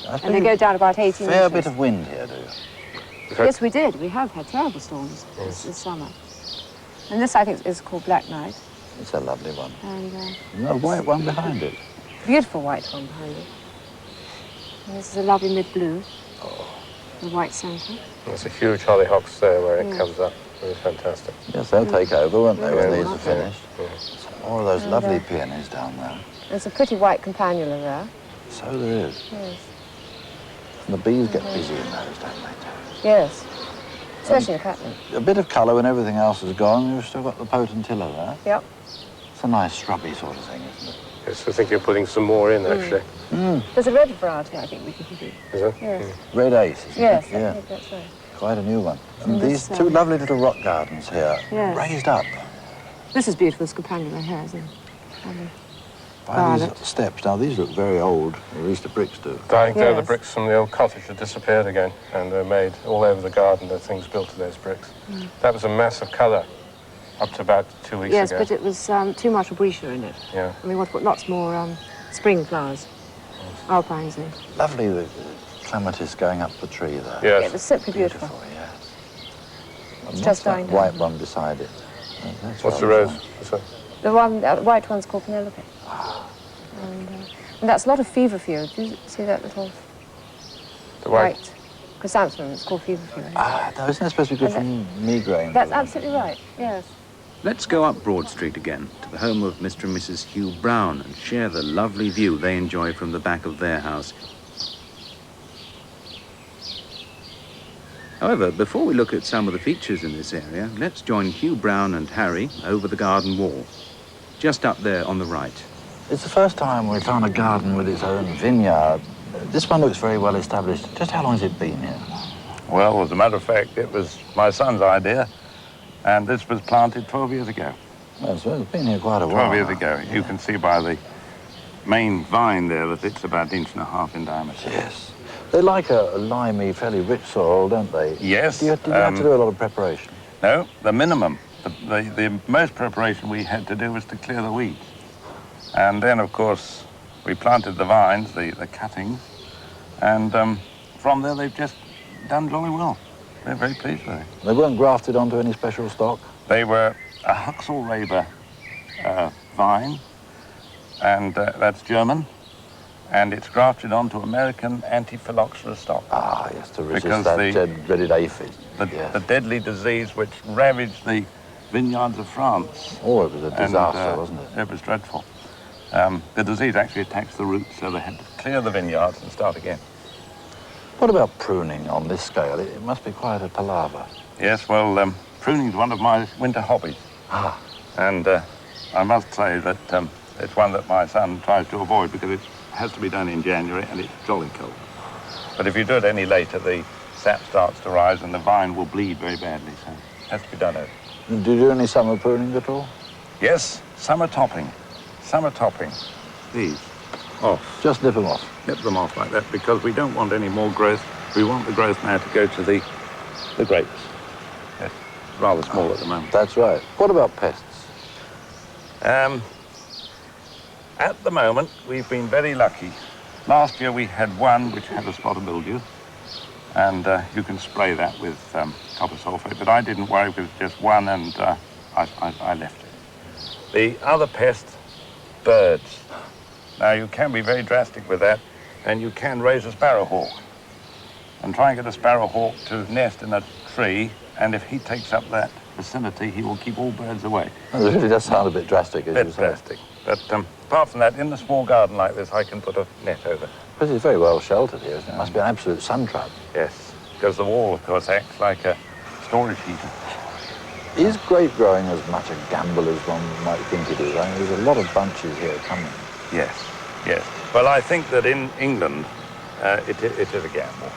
S2: I
S8: And they go down about 18
S2: fair
S8: inches.
S2: bit of wind here, do you?
S8: Yes, we did. We have had terrible storms this summer. And this, I think, is called Black Knight.
S2: It's a lovely one.
S8: And
S2: And a white one behind it.
S8: beautiful white one behind it. And this is a lovely mid-blue. The white centre.
S7: There's a huge hollyhocks there where it
S8: Yes.
S7: comes up. It's fantastic.
S2: Yes, they'll take over, won't they, when
S7: Yeah.
S2: these are finished?
S7: Yeah.
S2: Some more of those lovely peonies down there.
S8: There's a pretty white campanula there.
S2: So there is.
S8: Yes.
S2: And the bees get busy in those, don't they?
S8: Yes. Especially in catnip.
S2: A bit of colour when everything else is gone. You've still got the potentilla there.
S8: Yep.
S2: It's a nice shrubby sort of thing, isn't it?
S7: Yes, I think you're putting some more in, actually.
S8: There's a red variety, I think we could do.
S7: Is it?
S8: Yes.
S2: Red ace, isn't
S8: Yes,
S2: it?
S8: I
S2: Yeah,
S8: think that's right.
S2: quite a new one. And
S8: And
S2: these
S8: this,
S2: two lovely little rock gardens here,
S8: Yes.
S2: raised up
S8: This is beautiful, this campanula here, isn't it? Lovely.
S2: by
S8: Violet.
S2: these steps. Now, these look very old, or at least the bricks do.
S7: I think they're the
S8: Yes.
S7: bricks from the old cottage that disappeared again, and they're made all over the garden. There are things built to those bricks. That was a mass of colour up to about 2 weeks
S8: Yes,
S7: ago.
S8: but it was too much Abretia in it.
S7: Yeah.
S8: And we want to put lots more spring flowers, alpines in.
S2: Lovely, the clematis going up the tree there.
S7: Yes.
S8: It was simply beautiful.
S2: yes.
S8: It's
S2: And
S8: just
S2: what's that
S8: dying down.
S2: white one beside it? That's
S7: What's the
S2: rather
S7: rose?
S2: fine.
S7: This one?
S8: The one, the white one's called Penelope. And that's a lot of feverfew. Do you see that little
S7: The white.
S8: chrysanthemum? It's called feverfew.
S2: Ah, no, isn't that supposed to be good
S8: And
S2: from migraine?
S8: That's absolutely right, yes.
S1: Let's go up Broad Street again to the home of Mr. and Mrs. Hugh Brown and share the lovely view they enjoy from the back of their house. However, before we look at some of the features in this area, let's join Hugh Brown and Harry over the garden wall, just up there on the right.
S2: It's the first time we've found a garden with its own vineyard. This one looks very well established. Just how long has it been here?
S9: Well, as a matter of fact, it was my son's idea, and this was planted 12 years ago.
S2: Well, it's been here quite a while.
S9: 12 years
S2: now.
S9: ago. You can see by the main vine there that it's about 1.5 inches in diameter.
S2: Yes. They like a limey, fairly rich soil, don't they?
S9: Yes.
S2: Did you have to do a lot of preparation?
S9: No, the minimum. The most preparation we had to do was to clear the weeds. And then, of course, we planted the vines, the cuttings, and from there they've just done jolly well. We're very pleased with it.
S2: They weren't grafted onto any special stock?
S9: They were a Huxell-Raber vine, and that's German, and it's grafted onto American anti-phylloxera stock.
S2: Ah, yes, to resist
S9: Because
S2: that
S9: the-
S2: dreaded aphid.
S9: The deadly disease which ravaged the vineyards of France.
S2: Oh, it was a
S9: And,
S2: disaster, wasn't it?
S9: It was dreadful. The disease actually attacks the roots, so they had to clear the vineyards and start again.
S2: What about pruning on this scale? It must be quite a palaver.
S9: Yes, well, pruning is one of my winter hobbies.
S2: Ah.
S9: And I must say that it's one that my son tries to avoid because it has to be done in January and it's jolly cold. But if you do it any later, the sap starts to rise and the vine will bleed very badly, so it has to be done early.
S2: Do you do any summer pruning at all?
S9: Yes, summer topping. Summer topping. These. Off.
S2: Just nip them off.
S9: Nip them off like that because we don't want any more growth. We want the growth now to go to the grapes. It's rather small at the moment.
S2: That's right. What about pests?
S9: At the moment, we've been very lucky. Last year we had one which had a spot of mildew, And you can spray that with copper sulfate, but I didn't worry with just one, and I left it. The other pest, birds. Now, you can be very drastic with that, and you can raise a sparrowhawk and try and get a sparrowhawk to nest in a tree, and if he takes up that vicinity, he will keep all birds away.
S2: It really does sound a bit drastic, as you say.
S9: Drastic. But apart from that, in a small garden like this, I can put a net over.
S2: But it's very well sheltered here, isn't it? It must be an absolute sun trap.
S9: Yes, because the wall, of course, acts like a storage heater.
S2: Is grape growing as much a gamble as one might think it is? I mean, there's a lot of bunches here coming.
S9: Yes, yes. Well, I think that in England, it is a gamble.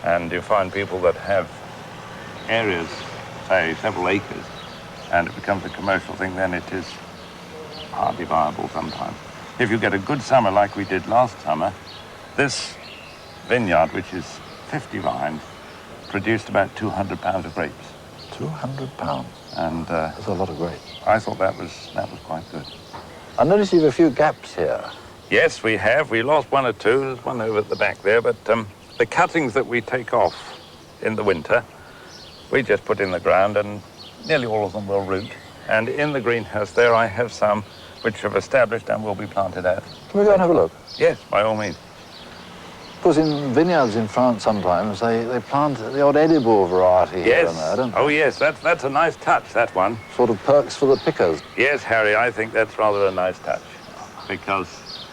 S9: And you find people that have areas, say, several acres, and it becomes a commercial thing, then it is hardly viable sometimes. If you get a good summer like we did last summer, this vineyard, which is 50 vines, produced about 200 pounds of grapes.
S2: 200 pounds?
S9: And
S2: that's a lot of grapes.
S9: I thought that was quite good.
S2: I noticed you have a few gaps here.
S9: Yes, we have. We lost one or two. There's one over at the back there, but the cuttings that we take off in the winter, we just put in the ground, and nearly all of them will root. And in the greenhouse there, I have some which have established and will be planted out.
S2: Can we go and have a look?
S9: Yes, by all means.
S2: Of course, in vineyards in France sometimes, they plant the odd edible variety here and there, don't they?
S9: Oh, yes, that's a nice touch, that one.
S2: Sort of perks for the pickers.
S9: Yes, Harry, I think that's rather a nice touch. Because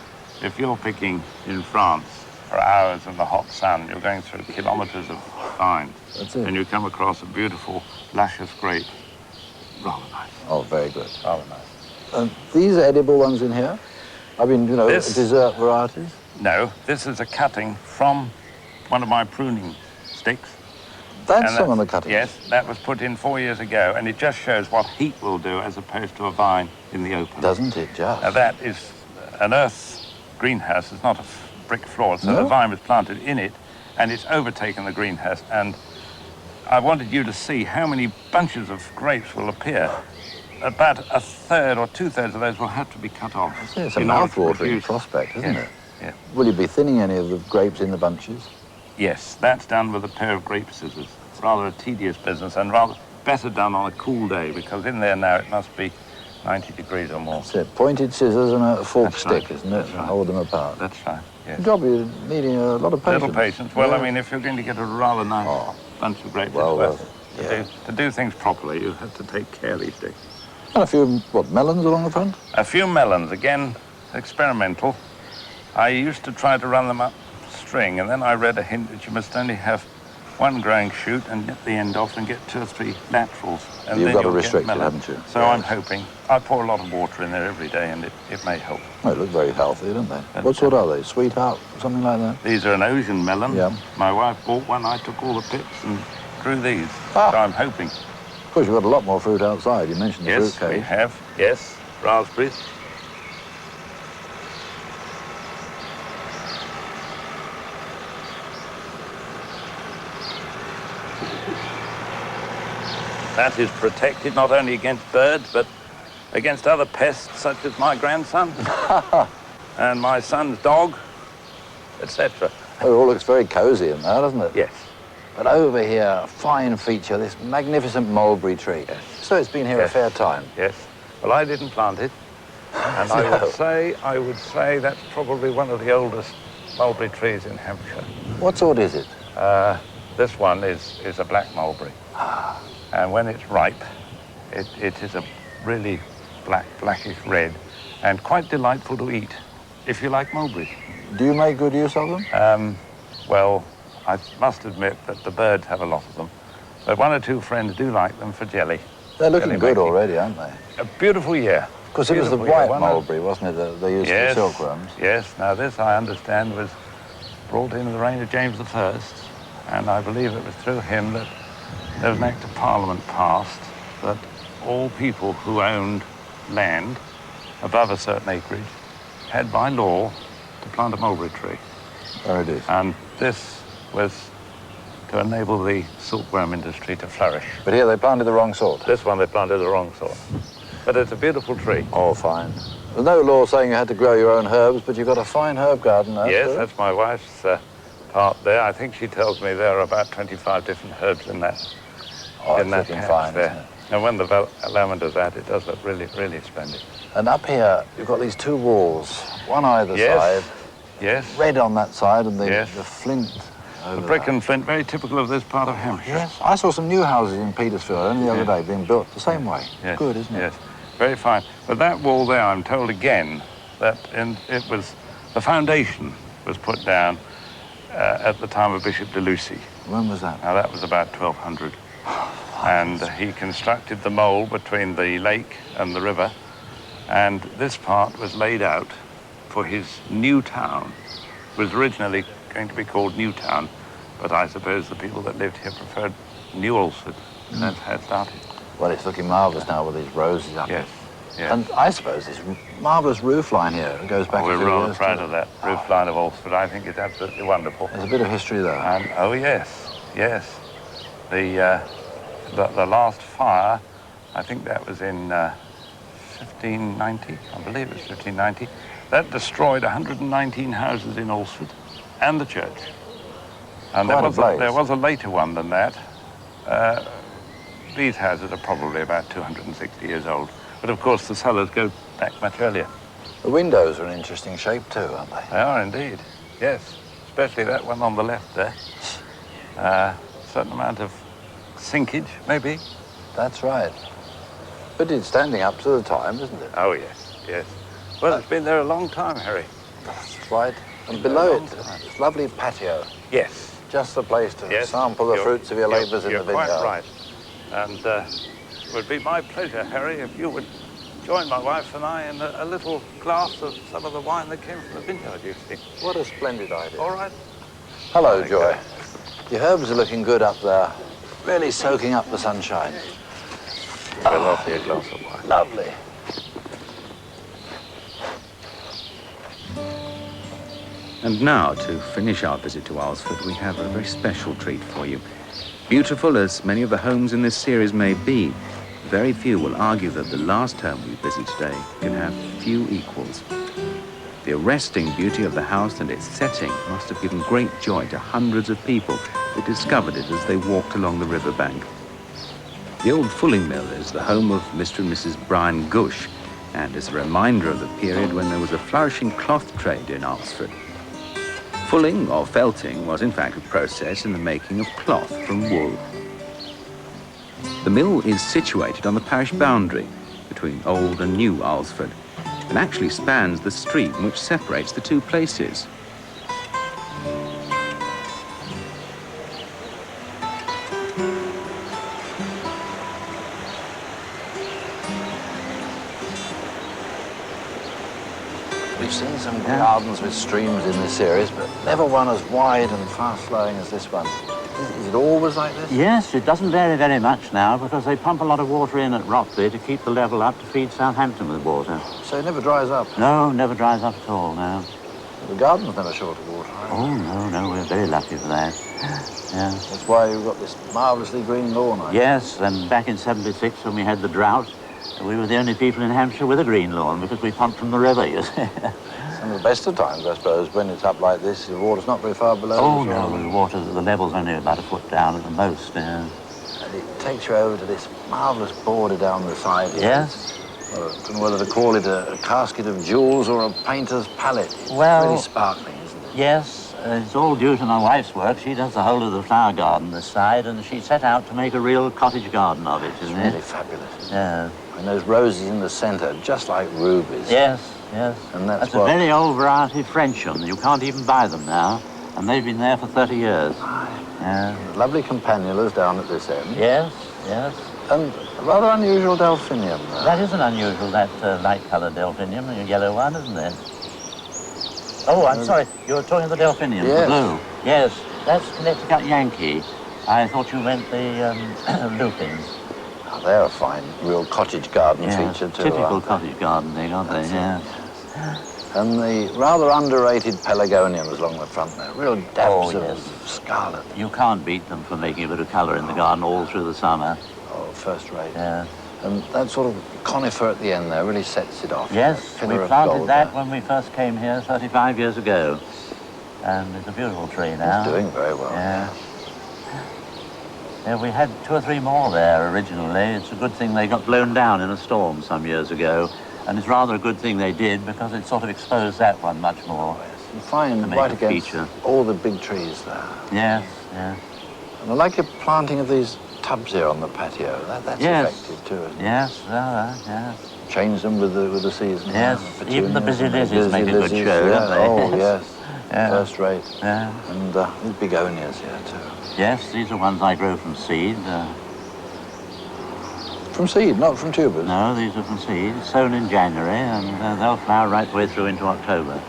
S9: if you're picking in France for hours in the hot sun, you're going through kilometres of vines.
S2: That's it.
S9: And you come across a beautiful, luscious grape. Rather nice.
S2: Oh, very good.
S9: Rather nice.
S2: These are edible ones in here? I mean, you know, dessert varieties?
S9: No, this is a cutting from one of my pruning sticks.
S2: That's some of the cuttings?
S9: Yes, that was put in 4 years ago, and it just shows what heat will do as opposed to a vine in the open.
S2: Doesn't it just?
S9: Now, that is an earth greenhouse. It's not a brick floor, so the vine was planted in it, and it's overtaken the greenhouse. And I wanted you to see how many bunches of grapes will appear. About a third or two-thirds of those will have to be cut off.
S2: It's a mouth-watering prospect, isn't it?
S9: Yeah.
S2: Will you be thinning any of the grapes in the bunches?
S9: Yes, that's done with a pair of grape scissors. Rather a tedious business, and rather better done on a cool day, because in there now it must be 90 degrees or more.
S2: That's it. Pointed scissors and a fork stick,
S9: right.
S2: isn't it?
S9: Right.
S2: Hold them apart.
S9: That's right, yes.
S2: Good job, you're needing a lot of patience.
S9: Little patience. Well, I mean, if you're going to get a rather nice bunch of grapes, to do things properly, you have to take care these days.
S2: And a few, melons along the front?
S9: A few melons, again, experimental. I used to try to run them up string, and then I read a hint that you must only have one growing shoot and get the end off and get 2 or 3 laterals. And
S2: You've
S9: then
S2: got to
S9: you'll
S2: restrict
S9: get
S2: it,
S9: melon.
S2: haven't you?
S9: So I'm hoping. I pour a lot of water in there every day, and it may help.
S2: Well, they look very healthy, don't they? What sort are they? Sweetheart, something like that?
S9: These are an Ocean melon.
S2: Yeah.
S9: My wife bought one. I took all the pips and grew these. So I'm hoping.
S2: Of course, you've got a lot more fruit outside. You mentioned the fruit cake.
S9: Yes, we have. Yes, raspberries. That is protected not only against birds, but against other pests, such as my grandson and my son's dog, etc.
S2: It all looks very cosy in there, doesn't it?
S9: Yes.
S2: But over here, a fine feature, this magnificent mulberry tree.
S9: Yes.
S2: So it's been here a fair time.
S9: Yes. Well, I didn't plant it. And I would say that's probably one of the oldest mulberry trees in Hampshire.
S2: What sort is it?
S9: This one is a black mulberry. And when it's ripe, it is a really blackish red, and quite delightful to eat, if you like mulberries.
S2: Do you make good use of them?
S9: Well, I must admit that the birds have a lot of them, but 1 or 2 friends do like them for jelly.
S2: They're looking good already, aren't they?
S9: A beautiful year.
S2: Because it was the white mulberry, wasn't it, that they used for silkworms?
S9: Yes. Now this, I understand, was brought in the reign of James I, and I believe it was through him that there was an act of Parliament passed that all people who owned land above a certain acreage had by law to plant a mulberry tree.
S2: There it is.
S9: And this was to enable the silkworm industry to flourish.
S2: But here they planted the wrong sort.
S9: This one they planted the wrong sort. But it's a beautiful tree.
S2: Oh, fine. There's no law saying you had to grow your own herbs, but you've got a fine herb garden there.
S9: Yes, that's my wife's part there. I think she tells me there are about 25 different herbs in that.
S2: Oh,
S9: in
S2: it's
S9: that
S2: looking
S9: patch
S2: fine,
S9: there.
S2: isn't it?
S9: And when the lavender's at, it does look really, really splendid.
S2: And up here, you've got these two walls, one either
S9: Yes.
S2: side.
S9: Yes.
S2: Red on that side and the
S9: Yes.
S2: flint over
S9: The brick
S2: there.
S9: and flint, very typical of this part of Hampshire.
S2: Yes, I saw some new houses in Petersfield only the other
S9: Yeah.
S2: day being built the same way.
S9: Yes.
S2: Good, isn't it?
S9: Yes, very fine. But that wall there, I'm told again, that the foundation was put down at the time of Bishop de Lucy.
S2: When was that?
S9: Now that was about 1200. And he constructed the mole between the lake and the river, and this part was laid out for his new town. It was originally going to be called Newtown, but I suppose the people that lived here preferred New Alresford, and that's how it started.
S2: Well, it's looking marvellous now with these roses up.
S9: Yes, yes.
S2: And I suppose this marvellous roof line here goes back a
S9: We're
S2: few
S9: rather
S2: years.
S9: proud of that roof line of Alresford. I think it's absolutely wonderful.
S2: There's a bit of history there.
S9: And oh yes, yes. The last fire, I think that was in 1590. I believe it was 1590. That destroyed 119 houses in Alresford and the church. And
S2: Quite a blaze.
S9: there was a later one than that. These houses are probably about 260 years old. But of course the cellars go back much earlier.
S2: The windows are an interesting shape too, aren't they?
S9: They are indeed, yes. Especially that one on the left there. Certain amount of sinkage, maybe.
S2: That's right. But it's standing up to the time, isn't it?
S9: Oh yes, yes. Well, it's been there a long time, Harry.
S2: That's right. And below it, it's lovely patio.
S9: Yes.
S2: Just the place to
S9: Yes.
S2: sample the fruits of your labours in the vineyard.
S9: You're quite right. And it would be my pleasure, Harry, if you would join my wife and I in a little glass of some of the wine that came from the vineyard, you see.
S2: What a splendid idea.
S9: All right.
S2: Hello, Joy. Your herbs are looking good up there. Really soaking up the sunshine.
S9: We'll offer you a glass of wine.
S2: Lovely.
S1: And now, to finish our visit to Alresford, we have a very special treat for you. Beautiful as many of the homes in this series may be, very few will argue that the last home we visit today can have few equals. The arresting beauty of the house and its setting must have given great joy to hundreds of people who discovered it as they walked along the riverbank. The old fulling mill is the home of Mr. and Mrs. Brian Gush, and is a reminder of the period when there was a flourishing cloth trade in Alresford. Fulling, or felting, was in fact a process in the making of cloth from wool. The mill is situated on the parish boundary between Old and New Alresford, and actually spans the stream which separates the two places.
S2: We've seen some gardens with streams in this series, but never one as wide and fast-flowing as this one. Is it always like this?
S10: Yes, it doesn't vary very much now because they pump a lot of water in at Rockley to keep the level up to feed Southampton with water.
S2: So it never dries up?
S10: No, never dries up at all, no.
S2: The garden's never short of water, right?
S10: Oh, no, we're very lucky for that. Yes.
S2: That's why you've got this marvellously green lawn, I
S10: Yes, and back in '76 when we had the drought, we were the only people in Hampshire with a green lawn because we pumped from the river, you see.
S2: And the best of times, I suppose, when it's up like this, the water's not very far below.
S10: Oh, no, the level's only about a foot down at the most, yeah.
S2: And it takes you over to this marvellous border down the side here.
S10: Yes.
S2: Well, I don't know whether to call it a casket of jewels or a painter's palette. It's
S10: Well,
S2: really sparkling, isn't it?
S10: Yes, it's all due to my wife's work. She does the whole of the flower garden this side, and she set out to make a real cottage garden of it, isn't
S2: It's really
S10: it?
S2: fabulous.
S10: Yeah.
S2: And those roses in the centre, just like rubies.
S10: Yes, yes.
S2: And that's
S10: a
S2: what...
S10: very old variety of Frenchum. You can't even buy them now, and they've been there for 30 years. Yeah.
S2: Lovely campanulas down at this end.
S10: Yes, yes.
S2: And a rather unusual delphinium.
S10: That is an unusual, that light-coloured delphinium, a yellow one, isn't it? Oh, I'm sorry, you were talking of the delphinium,
S2: yes.
S10: The blue. Yes, that's Connecticut Yankee. I thought you meant the lupins.
S2: Oh, they're a fine, real cottage garden feature too.
S10: Typical cottage gardening, aren't they? Yeah.
S2: And the rather underrated pelargoniums along the front there, real dabs of scarlet.
S10: You can't beat them for making a bit of colour in the garden all through the summer.
S2: Oh, first rate.
S10: Yeah.
S2: And that sort of conifer at the end there really sets it off.
S10: Yes, we planted that when we first came here 35 years ago. and it's a beautiful tree now.
S2: It's doing very well.
S10: Yeah. Yeah, we had 2 or 3 more there originally. It's a good thing they got blown down in a storm some years ago, and it's rather a good thing they did because it sort of exposed that one much more.
S2: You find right against all the big trees there.
S10: Yes, yes.
S2: And I like your planting of these tubs here on the patio. That's effective too, isn't it?
S10: Yes, yes.
S2: Change them with the season.
S10: Yes, even the busy lizzies make a good show, don't they?
S2: Oh, yes.
S10: Yeah.
S2: First rate.
S10: Yeah.
S2: And these begonias here too.
S10: Yes, these are ones I grow from seed.
S2: From seed, not from tubers?
S10: No, these are from seed, sown in January, and they'll flower right the way through into October.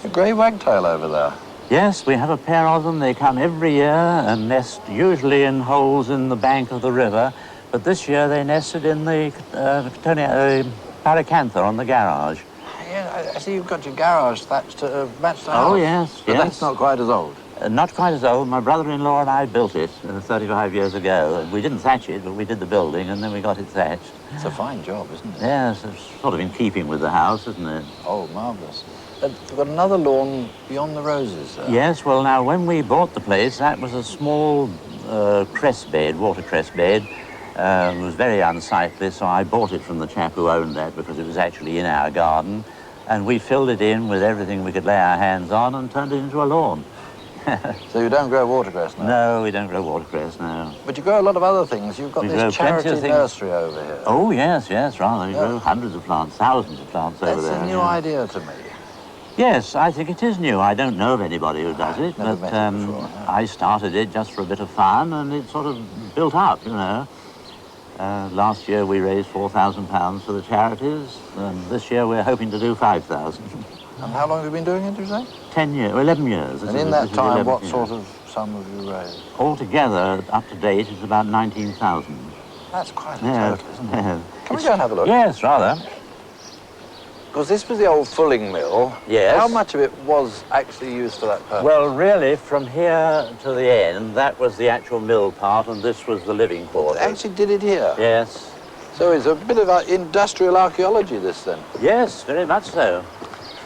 S2: A grey wagtail over there.
S10: Yes, we have a pair of them. They come every year and nest usually in holes in the bank of the river, but this year they nested in the paracantha on the garage.
S2: Yeah, I see you've got your garage thatched to match the
S10: house.
S2: Oh,
S10: yes,
S2: but
S10: yes.
S2: that's not quite as old.
S10: Not quite as old. My brother-in-law and I built it 35 years ago. We didn't thatch it, but we did the building, and then we got it thatched.
S2: It's a fine job, isn't it?
S10: Yes, it's sort of in keeping with the house, isn't it?
S2: Oh, marvellous. We've got another lawn beyond the roses.
S10: Yes, well, now, when we bought the place, that was a small cress bed, watercress bed. It was very unsightly, so I bought it from the chap who owned that because it was actually in our garden. And we filled it in with everything we could lay our hands on and turned it into a lawn.
S2: So you don't grow watercress now?
S10: No, we don't grow watercress, no.
S2: But you grow a lot of other things. You've got this charity nursery over here.
S10: Oh, yes, rather. We grow hundreds of plants, thousands of plants over there.
S2: That's a new idea to me.
S10: Yes, I think it is new. I don't know of anybody who does it, but I started it just for a bit of fun, and it sort of built up, you know. Last year we raised £4,000 for the charities, and this year we're hoping to do 5,000.
S2: And how long have you been doing it, do you say?
S10: 10 years, 11 years.
S2: And in that time, what sort of sum have you raised?
S10: Altogether, up to date, it's about 19,000.
S2: That's quite a total, isn't it? Can we go and have a look?
S10: Yes, rather.
S2: Because this was the old fulling mill.
S10: Yes.
S2: How much of it was actually used for that purpose?
S10: Well, really, from here to the end, that was the actual mill part, and this was the living quarters.
S2: They actually did it here?
S10: Yes.
S2: So it's a bit of industrial archaeology, this, then?
S10: Yes, very much so.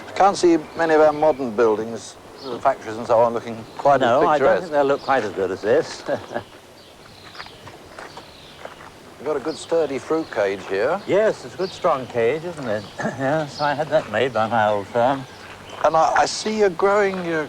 S2: I can't see many of our modern buildings, the factories and so on, looking quite as picturesque.
S10: No, I don't think they'll look quite as good as this.
S2: We've got a good sturdy fruit cage here.
S10: Yes, it's a good strong cage, isn't it? Yes, I had that made by my old firm.
S2: And I see you're growing your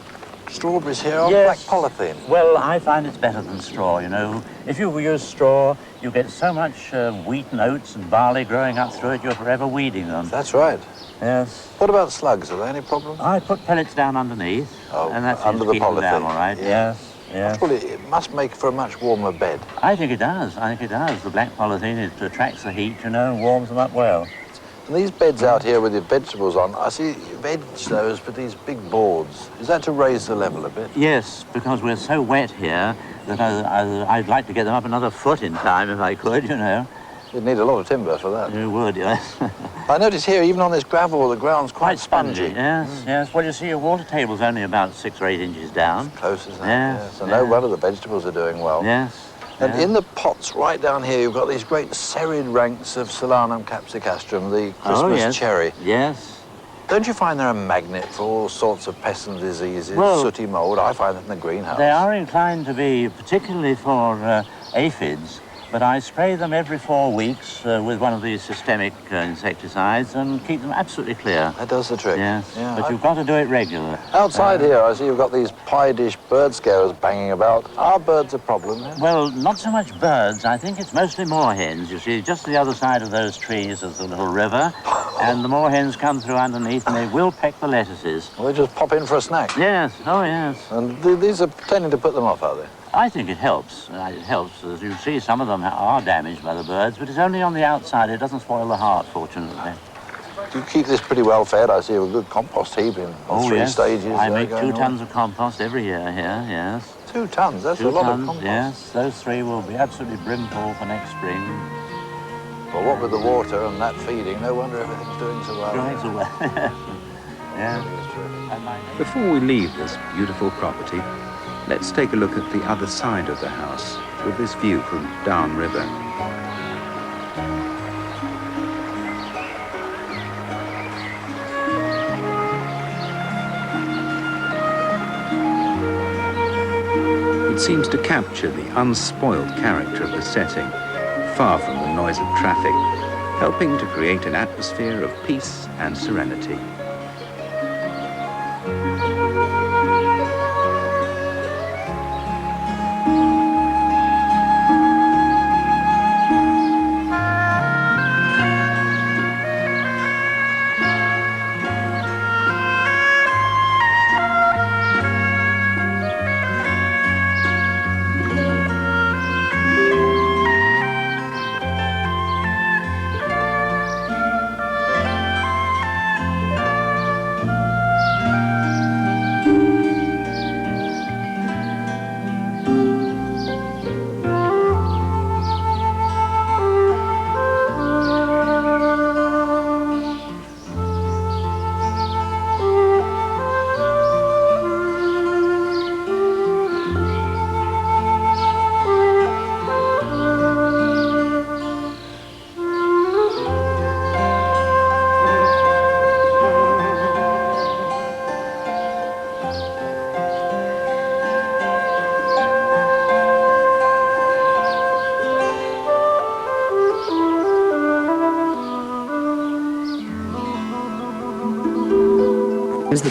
S2: strawberries here on black polythene.
S10: Well, I find it's better than straw, you know. If you use straw, you get so much wheat and oats and barley growing up through it, you're forever weeding them.
S2: That's right.
S10: Yes.
S2: What about slugs? Are there any problem?
S10: I put pellets down underneath.
S2: Oh,
S10: and that's
S2: under the polythene.
S10: Down all right. Yes. Yes.
S2: Well, it must make for a much warmer bed.
S10: I think it does. I think it does. The black polythene, it attracts the heat, you know, and warms them up well.
S2: And these beds out here with your vegetables on, I see you've edged those with these big boards. Is that to raise the level a bit?
S10: Yes, because we're so wet here that I'd like to get them up another foot in time if I could, you know.
S2: You'd need a lot of timber for that.
S10: You would, yes.
S2: I notice here, even on this gravel, the ground's quite spongy.
S10: Yes, yes. Well, you see, your water table's only about 6 or 8 inches down.
S2: It's close, isn't it?
S10: Yes.
S2: So no wonder the vegetables are doing well.
S10: Yes.
S2: And in the pots right down here, you've got these great serried ranks of Solanum capsicastrum, the Christmas cherry.
S10: Yes.
S2: Don't you find they're a magnet for all sorts of pests and diseases, sooty mould? I find them in the greenhouse.
S10: They are inclined to be, particularly for aphids, but I spray them every 4 weeks with one of these systemic insecticides and keep them absolutely clear.
S2: That does the trick.
S10: Yes,
S2: yeah,
S10: but you've got to do it regularly.
S2: Outside here, I see you've got these pie dish bird scarers banging about. Are birds a problem then?
S10: Well, not so much birds. I think it's mostly moorhens. You see, just the other side of those trees is the little river, and the moorhens come through underneath and they will peck the lettuces.
S2: Well, they just pop in for a snack?
S10: Yes, oh yes.
S2: And these are tending to put them off, are they?
S10: I think it helps. It helps. As you see, some of them are damaged by the birds, but it's only on the outside. It doesn't spoil the heart, fortunately.
S2: You keep this pretty well fed. I see a good compost heap in 3 stages.
S10: I make 2 tons of compost every year here, yes.
S2: 2 tons? That's
S10: 2
S2: a lot
S10: tons,
S2: of compost.
S10: Yes, those 3 will be absolutely brimful for next spring.
S2: Well, what with the water and that feeding, no wonder everything's doing so well.
S10: Going so well. Yeah.
S1: Before we leave this beautiful property, let's take a look at the other side of the house with this view from Down River. seems to capture the unspoiled character of the setting, far from the noise of traffic, helping to create an atmosphere of peace and serenity.
S11: Is the